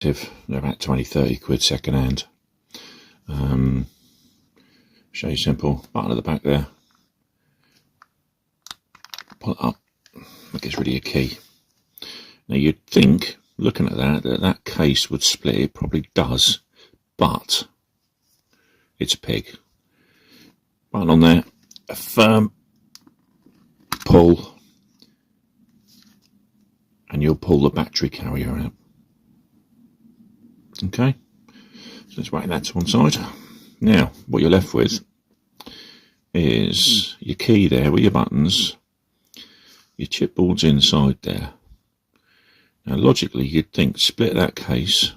They're about 20-30 quid second hand. Show you simple. Button at the back there. Pull it up. That gets rid of your key. Now you'd think, looking at that case would split. It probably does, but it's a pig. Button on there. A firm pull, and you'll pull the battery carrier out. Okay, so let's whack that to one side. Now, what you're left with is your key there with your buttons, your chipboard's inside there. Now, logically, you'd think split that case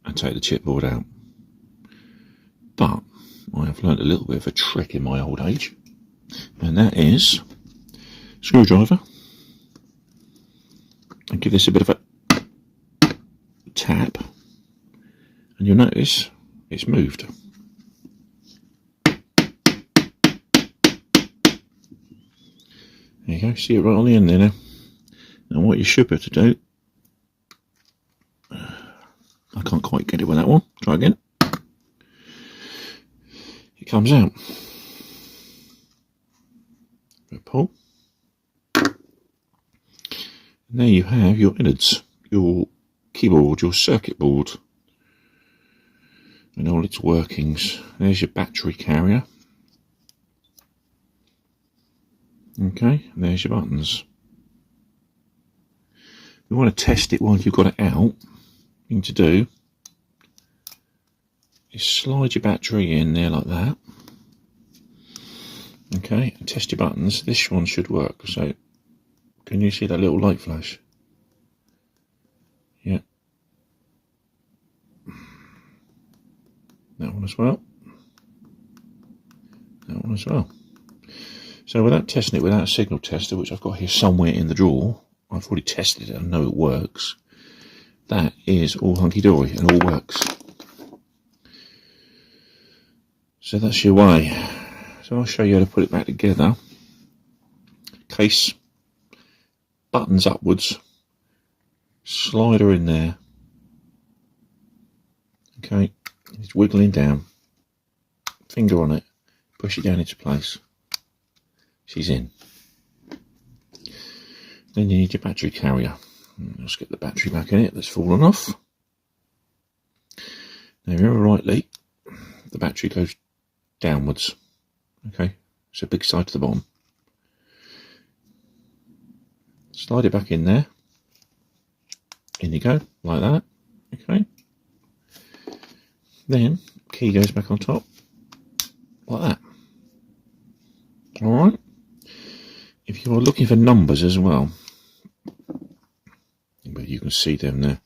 and take the chipboard out. But I have learned a little bit of a trick in my old age, and that is screwdriver, and give this a bit of a tap, and you'll notice it's moved. There you go, see it right on the end there now. Now what you should be able to do, I can't quite get it with that one, try again. It comes out. Pull. And there you have your innards, your keyboard, your circuit board, and all its workings. There's your battery carrier. Okay, and there's your buttons. If you want to test it while you've got it out, thing to do is slide your battery in there like that. Okay, and test your buttons. This one should work. So, can you see that little light flash? Yeah. That one as well. That one as well. So without testing it without a signal tester, which I've got here somewhere in the drawer, I've already tested it and know it works. That is all hunky-dory and all works. So that's your way. So I'll show you how to put it back together. Case, buttons upwards, slider in there. Okay, it's wiggling down. Finger on it, push it down into place. She's in. Then you need your battery carrier. Let's get the battery back in it that's fallen off. Now, remember rightly, the battery goes downwards. Okay, so big side to the bottom. Slide it back in there. In you go, like that. Okay. Then key goes back on top, like that. All right. If you're looking for numbers as well, but you can see them there.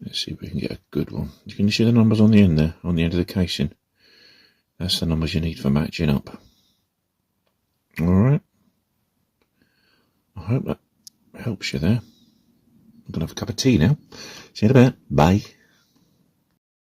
Let's see if we can get a good one. Can you see the numbers on the end there, on the end of the casing? That's the numbers you need for matching up. All right. I hope that helps you there. I'm gonna have a cup of tea now. See you in a bit. Bye.